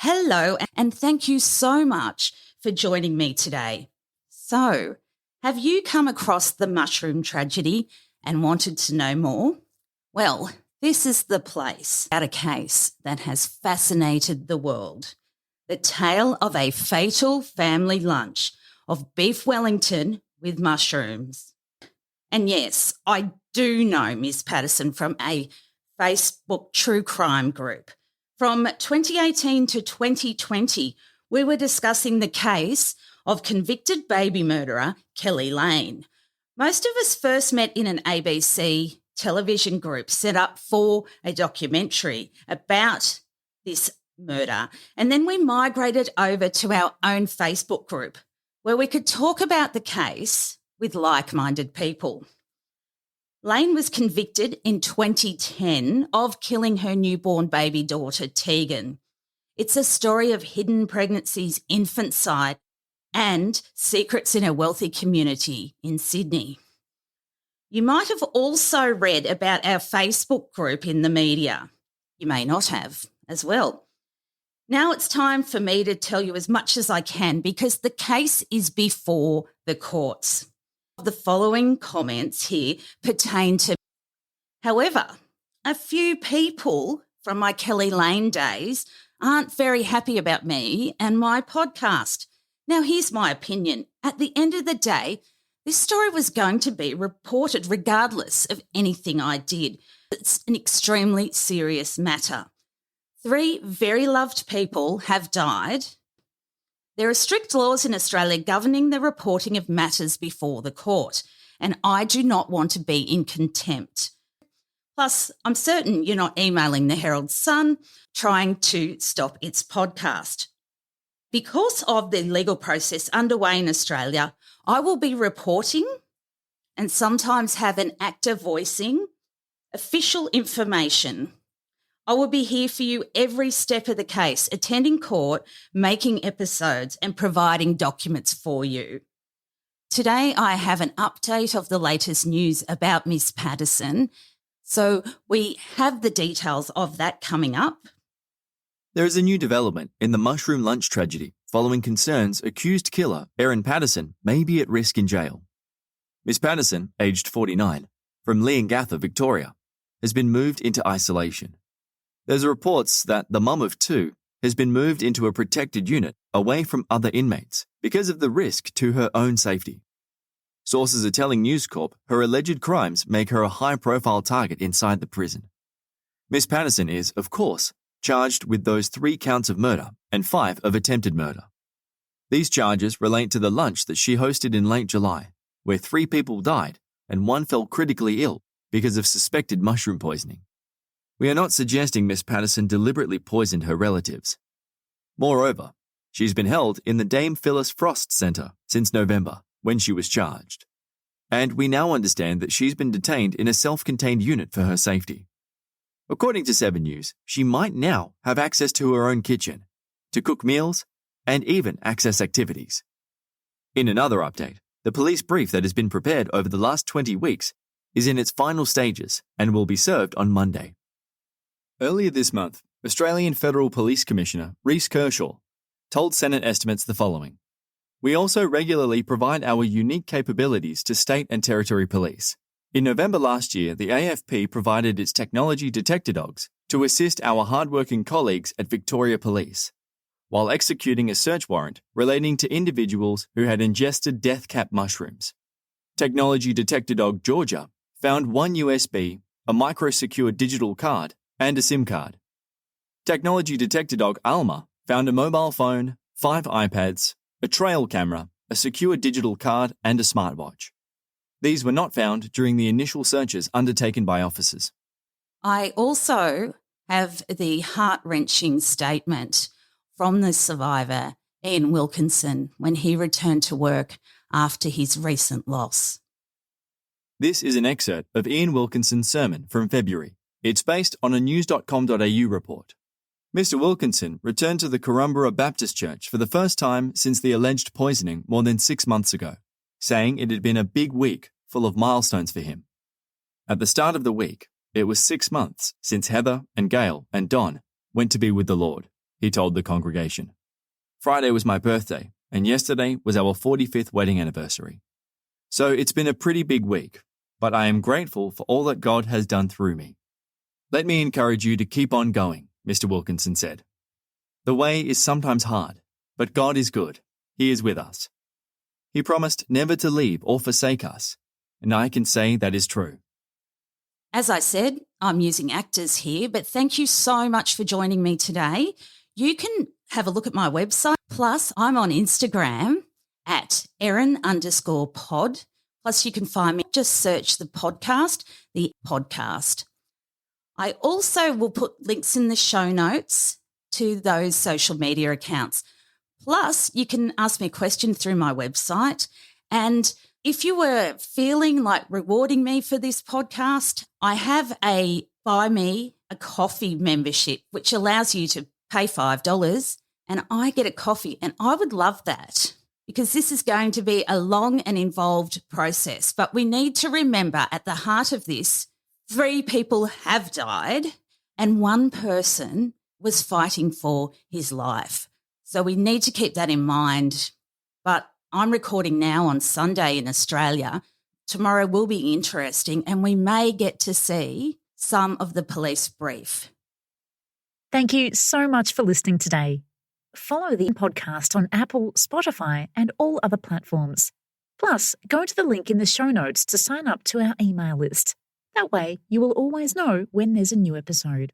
Hello, and thank you so much for joining me today. So, have you come across the mushroom tragedy and wanted to know more? Well, this is the place about a case that has fascinated the world. The tale of a fatal family lunch of beef Wellington with mushrooms. And yes, I do know Miss Patterson from a Facebook true crime group. From 2018 to 2020, we were discussing the case of convicted baby murderer Kelly Lane. Most of us first met in an ABC television group set up for a documentary about this murder, and then we migrated over to our own Facebook group where we could talk about the case with like-minded people. Lane was convicted in 2010 of killing her newborn baby daughter, Tegan. It's a story of hidden pregnancies, infanticide, and secrets in a wealthy community in Sydney. You might have also read about our Facebook group in the media. You may not have as well. Now it's time for me to tell you as much as I can because the case is before the courts. The following comments here pertain to. However, a few people from my Kelly Lane days aren't very happy about me and my podcast. Now, here's my opinion. At the end of the day, this story was going to be reported regardless of anything I did. It's an extremely serious matter. 3 very loved people have died. There are strict laws in Australia governing the reporting of matters before the court, and I do not want to be in contempt. Plus, I'm certain you're not emailing the Herald Sun trying to stop its podcast. Because of the legal process underway in Australia, I will be reporting and sometimes have an actor voicing official information. I will be here for you every step of the case, attending court, making episodes and providing documents for you. Today I have an update of the latest news about Miss Patterson, so we have the details of that coming up. There is a new development in the mushroom lunch tragedy following concerns accused killer Erin Patterson may be at risk in jail. Miss Patterson, aged 49, from Leongatha, Victoria, has been moved into isolation. There's reports that the mum of 2 has been moved into a protected unit away from other inmates because of the risk to her own safety. Sources are telling News Corp her alleged crimes make her a high-profile target inside the prison. Miss Patterson is, of course, charged with those 3 counts of murder and 5 of attempted murder. These charges relate to the lunch that she hosted in late July, where 3 people died and 1 fell critically ill because of suspected mushroom poisoning. We are not suggesting Miss Patterson deliberately poisoned her relatives. Moreover, she's been held in the Dame Phyllis Frost Centre since November, when she was charged. And we now understand that she's been detained in a self-contained unit for her safety. According to 7 News, she might now have access to her own kitchen, to cook meals, and even access activities. In another update, the police brief that has been prepared over the last 20 weeks is in its final stages and will be served on Monday. Earlier this month, Australian Federal Police Commissioner Reece Kershaw told Senate estimates the following. We also regularly provide our unique capabilities to state and territory police. In November last year, the AFP provided its technology detector dogs to assist our hardworking colleagues at Victoria Police, while executing a search warrant relating to individuals who had ingested death cap mushrooms. Technology detector dog Georgia found 1 USB, a micro-secure digital card, and a SIM card. Technology detector dog Alma found a mobile phone, 5 iPads, a trail camera, a secure digital card, and a smartwatch. These were not found during the initial searches undertaken by officers. I also have the heart-wrenching statement from the survivor, Ian Wilkinson, when he returned to work after his recent loss. This is an excerpt of Ian Wilkinson's sermon from February. It's based on a news.com.au report. Mr. Wilkinson returned to the Corumburra Baptist Church for the first time since the alleged poisoning more than 6 months ago, saying it had been a big week full of milestones for him. At the start of the week, it was 6 months since Heather and Gail and Don went to be with the Lord. he told the congregation. Friday was my birthday, and yesterday was our 45th wedding anniversary. So it's been a pretty big week, but I am grateful for all that God has done through me. Let me encourage you to keep on going, Mr. Wilkinson said. The way is sometimes hard, but God is good. He is with us. He promised never to leave or forsake us, and I can say that is true. As I said, I'm using actors here, but thank you so much for joining me today. You can have a look at my website. Plus, I'm on Instagram at Erin_pod. Plus, you can find me, just search the podcast. I also will put links in the show notes to those social media accounts. Plus, you can ask me a question through my website. And if you were feeling like rewarding me for this podcast, I have a Buy Me a Coffee membership, which allows you to pay $5 and I get a coffee. And I would love that because this is going to be a long and involved process. But we need to remember at the heart of this, 3 people have died and 1 person was fighting for his life. So we need to keep that in mind. But I'm recording now on Sunday in Australia. Tomorrow will be interesting and we may get to see some of the police brief. Thank you so much for listening today. Follow the podcast on Apple, Spotify, and all other platforms. Plus, go to the link in the show notes to sign up to our email list. That way, you will always know when there's a new episode.